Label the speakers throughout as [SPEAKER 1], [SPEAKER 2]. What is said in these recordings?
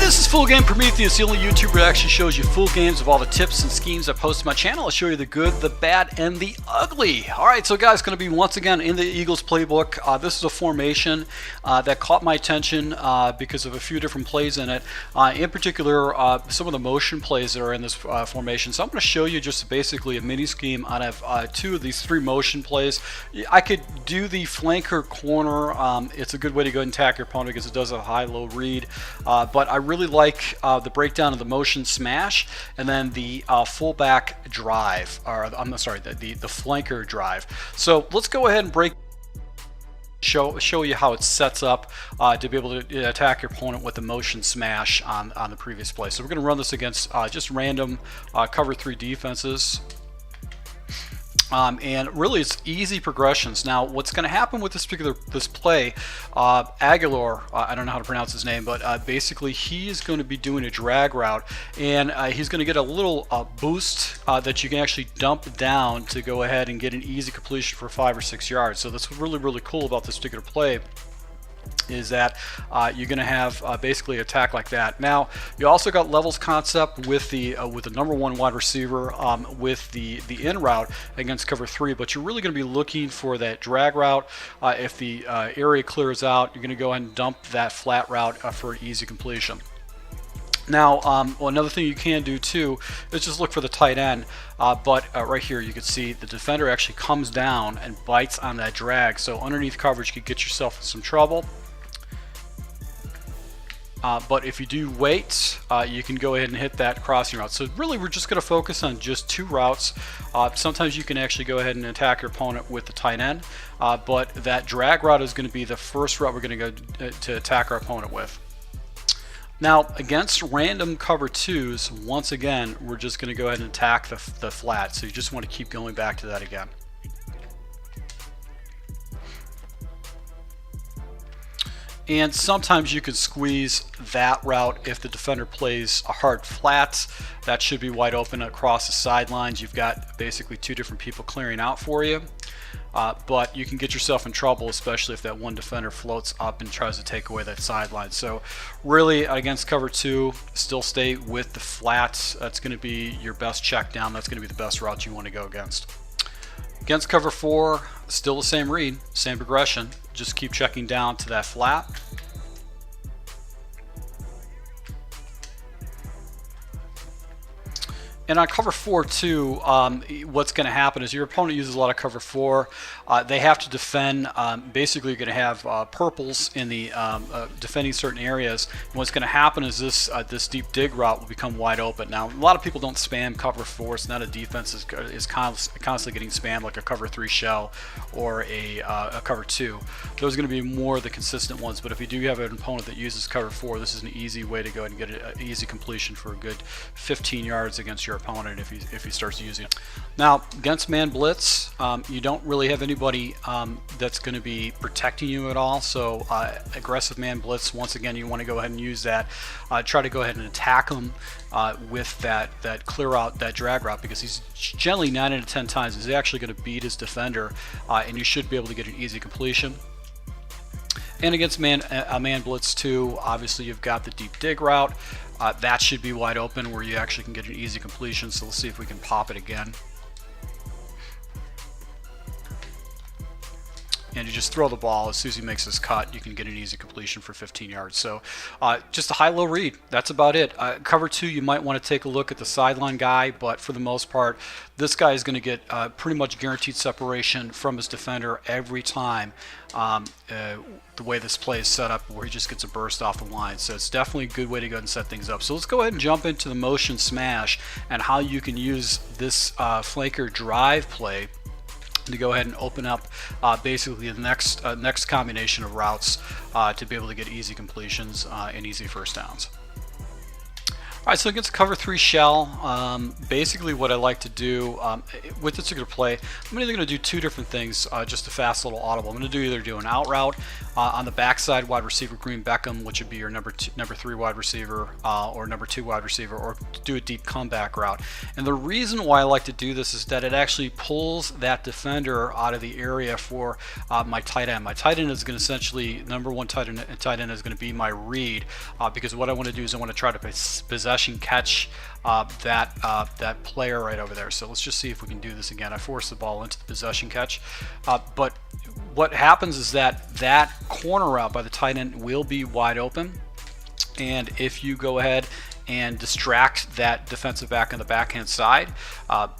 [SPEAKER 1] This is Full Game Prometheus, the only YouTuber that actually shows you full games of all the tips and schemes I post to my channel. I'll show you the good, the bad, and the ugly. Alright, so guys, going to be once again in the Eagles playbook. This is a formation that caught my attention because of a few different plays in it. In particular, some of the motion plays that are in this formation. So I'm going to show you just basically a mini scheme out of two of these three motion plays. I could do the flanker corner. It's a good way to go and attack your opponent because it does a high-low read. But I really like the breakdown of the motion smash and then the fullback drive, or I'm sorry, the flanker drive. So let's go ahead and show you how it sets up to be able to attack your opponent with the motion smash on the previous play. So we're going to run this against just random cover 3 defenses. And really it's easy progressions. Now what's going to happen with this play, Aguilar, I don't know how to pronounce his name, but basically he's going to be doing a drag route, and he's going to get a little boost that you can actually dump down to go ahead and get an easy completion for 5 or 6 yards. So that's really cool about this particular play, is that you're going to have basically attack like that. Now you also got levels concept with the #1 wide receiver with the in route against cover 3, but you're really going to be looking for that drag route. If the area clears out, you're going to go ahead and dump that flat route for an easy completion. Now, well, another thing you can do too is just look for the tight end, but right here you can see the defender actually comes down and bites on that drag, so underneath coverage you could get yourself in some trouble. But if you do wait, you can go ahead and hit that crossing route. So really we're just going to focus on just 2 routes. Sometimes you can actually go ahead and attack your opponent with the tight end, but that drag route is going to be the first route we're going to go to attack our opponent with. Now against random cover 2s, once again we're just going to go ahead and attack the flat, so you just want to keep going back to that again. And sometimes you could squeeze that route if the defender plays a hard flat. That should be wide open across the sidelines. You've got basically 2 different people clearing out for you. But you can get yourself in trouble, especially if that one defender floats up and tries to take away that sideline. So really against cover 2, still stay with the flats. That's going to be your best check down. That's going to be the best route you want to go against. Against cover 4, still the same read, same progression. Just keep checking down to that flat. And on cover 4 too, what's going to happen is your opponent uses a lot of cover 4. They have to defend. Basically, you're going to have purples in the defending certain areas. And what's going to happen is this deep dig route will become wide open. Now, a lot of people don't spam cover 4. It's not a defense is constantly getting spammed like a cover 3 shell or a cover 2. Those are going to be more the consistent ones. But if you do have an opponent that uses cover 4, this is an easy way to go ahead and get an easy completion for a good 15 yards against your opponent if he starts using it. Now against man blitz, you don't really have anybody that's going to be protecting you at all, so aggressive man blitz, once again you want to go ahead and use that. Try to go ahead and attack him with that clear out, that drag route, because he's generally 9 out of 10 times he's actually going to beat his defender, and you should be able to get an easy completion. And against man blitz 2, obviously you've got the deep dig route. That should be wide open where you actually can get an easy completion. So let's see if we can pop it again. And you just throw the ball. As soon as he makes his cut, you can get an easy completion for 15 yards. So just a high-low read. That's about it. Cover 2, you might want to take a look at the sideline guy, but for the most part, this guy is going to get pretty much guaranteed separation from his defender every time. The way this play is set up, where he just gets a burst off the line. So it's definitely a good way to go ahead and set things up. So let's go ahead and jump into the motion smash and how you can use this flanker drive play to go ahead and open up basically the next combination of routes to be able to get easy completions and easy first downs. All right, so against cover 3 shell, basically what I like to do with this particular play, I'm either going to do two different things, just a fast little audible. I'm going to either do an out route on the backside wide receiver Green Beckham, which would be your number 3 wide receiver or number 2 wide receiver, or do a deep comeback route. And the reason why I like to do this is that it actually pulls that defender out of the area for my tight end. My tight end is going to essentially, number 1 tight end is going to be my read, because what I want to do is I want to try to possession catch that player right over there. So let's just see if we can do this again. I force the ball into the possession catch, but what happens is that corner route by the tight end will be wide open, and if you go ahead and distract that defensive back on the backhand side,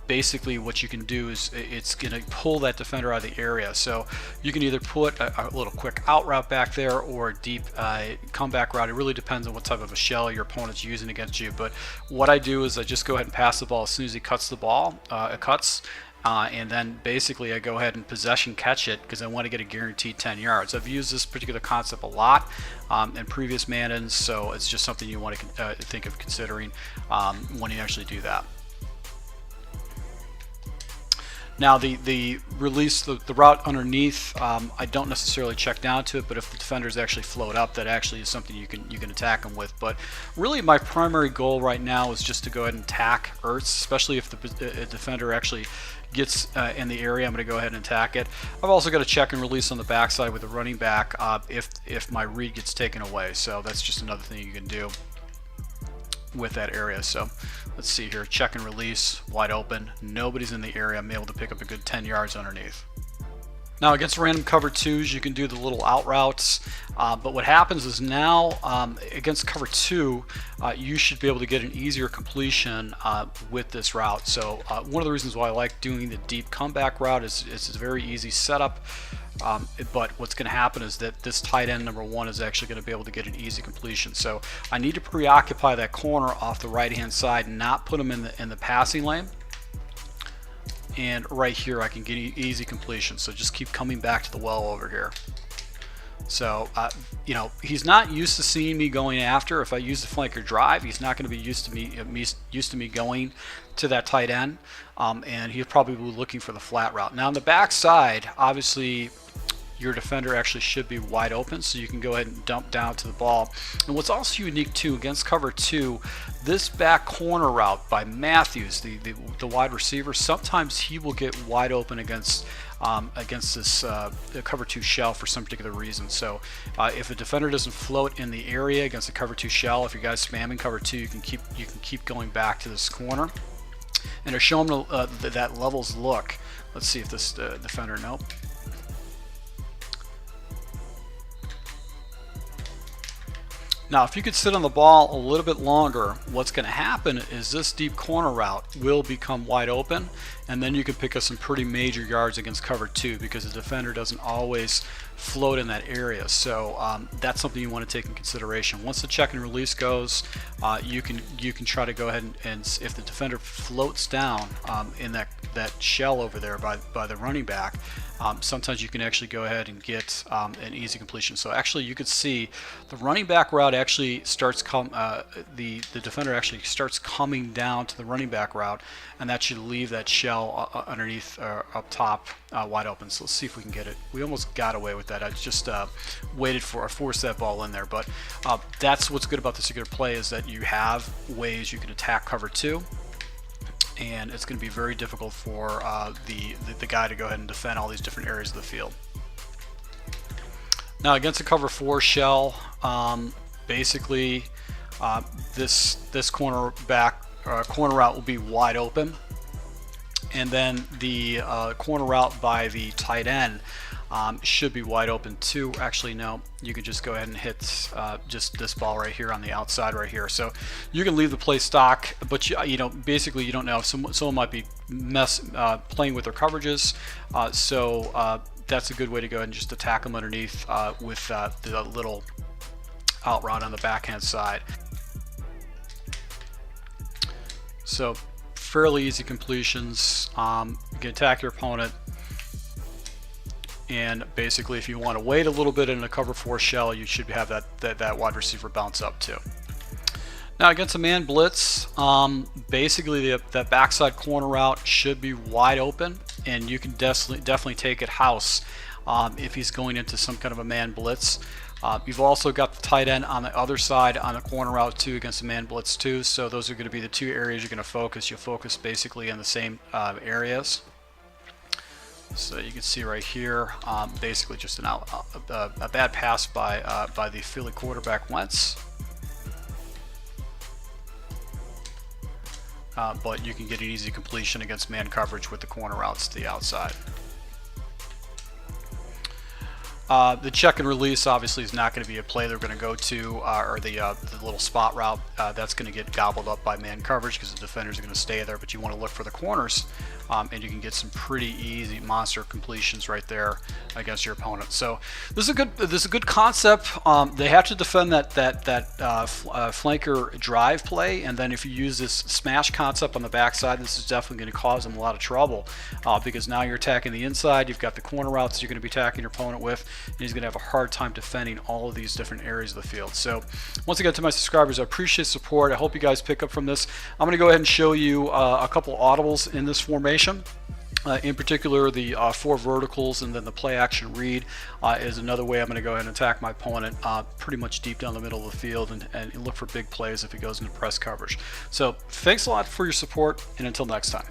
[SPEAKER 1] basically what you can do is it's going to pull that defender out of the area. So you can either put a little quick out route back there or a deep comeback route. It really depends on what type of a shell your opponent's using against you. But what I do is I just go ahead and pass the ball as soon as he cuts the ball. And then basically I go ahead and possession catch it because I want to get a guaranteed 10 yards. I've used this particular concept a lot in previous Maddens, so it's just something you want to think of considering when you actually do that. Now the release, the route underneath, I don't necessarily check down to it, but if the defenders actually float up, that actually is something you can attack them with. But really my primary goal right now is just to go ahead and attack Ertz, especially if the defender actually gets in the area. I'm going to go ahead and attack it. I've also got to check and release on the backside with the running back if my read gets taken away. So that's just another thing you can do with that area. So let's see here, check and release, wide open, nobody's in the area. I'm able to pick up a good 10 yards underneath. Now against random cover 2s, you can do the little out routes, but what happens is now against cover 2, you should be able to get an easier completion with this route. So one of the reasons why I like doing the deep comeback route is it's a very easy setup. But what's going to happen is that this tight end number 1 is actually going to be able to get an easy completion. So I need to preoccupy that corner off the right hand side, not put him in the passing lane. And right here I can get easy completion. So just keep coming back to the well over here. So you know, he's not used to seeing me going after. If I use the flanker drive, he's not going to be used to me going to that tight end, and he's probably looking for the flat route. Now on the back side, obviously your defender actually should be wide open, so you can go ahead and dump down to the ball. And what's also unique too against cover 2, this back corner route by Matthews, the wide receiver, sometimes he will get wide open against this cover 2 shell for some particular reason. So if a defender doesn't float in the area against a cover 2 shell, if you guys spamming cover 2, you can keep going back to this corner, and to show them that levels look. Let's see if this defender, nope. Now if you could sit on the ball a little bit longer, what's going to happen is this deep corner route will become wide open, and then you can pick up some pretty major yards against cover 2 because the defender doesn't always float in that area. So that's something you want to take in consideration. Once the check and release goes, you can try to go ahead and if the defender floats down in that shell over there by the running back, sometimes you can actually go ahead and get an easy completion. So actually you could see the running back route actually starts the defender actually starts coming down to the running back route, and that should leave that shell underneath up top wide open. So let's see if we can get it. We almost got away with that. I just forced that ball in there, but that's what's good about this particular play, is that you have ways you can attack cover 2, and it's going to be very difficult for the guy to go ahead and defend all these different areas of the field. Now against a cover 4 shell, basically this corner route will be wide open, and then the corner route by the tight end should be wide open too. Actually no, you can just go ahead and hit just this ball right here on the outside right here. So you can leave the play stock, but you know, basically you don't know if someone might be playing with their coverages, so that's a good way to go ahead and just attack them underneath with the little out route on the backhand side. So fairly easy completions. You can attack your opponent, and basically if you want to wait a little bit in a cover 4 shell, you should have that wide receiver bounce up too. Now against a man blitz, basically the backside corner route should be wide open, and you can definitely take it house if he's going into some kind of a man blitz. You've also got the tight end on the other side on the corner route too against a man blitz too. So those are going to be the two areas you're going to focus. You'll focus basically on the same areas. So you can see right here, basically just a bad pass by the Philly quarterback Wentz. But you can get an easy completion against man coverage with the corner routes to the outside. The check and release obviously is not going to be a play they're going to go to, or the little spot route. That's going to get gobbled up by man coverage because the defenders are going to stay there. But you want to look for the corners, and you can get some pretty easy monster completions right there against your opponent. So this is a good concept. They have to defend that flanker drive play, and then if you use this smash concept on the backside, this is definitely going to cause them a lot of trouble because now you're attacking the inside. You've got the corner routes you're going to be attacking your opponent with. And he's going to have a hard time defending all of these different areas of the field. So once again, to my subscribers, I appreciate support. I hope you guys pick up from this. I'm going to go ahead and show you a couple audibles in this formation. In particular, the 4 verticals and then the play action read is another way I'm going to go ahead and attack my opponent pretty much deep down the middle of the field and look for big plays if he goes into press coverage. So thanks a lot for your support, and until next time.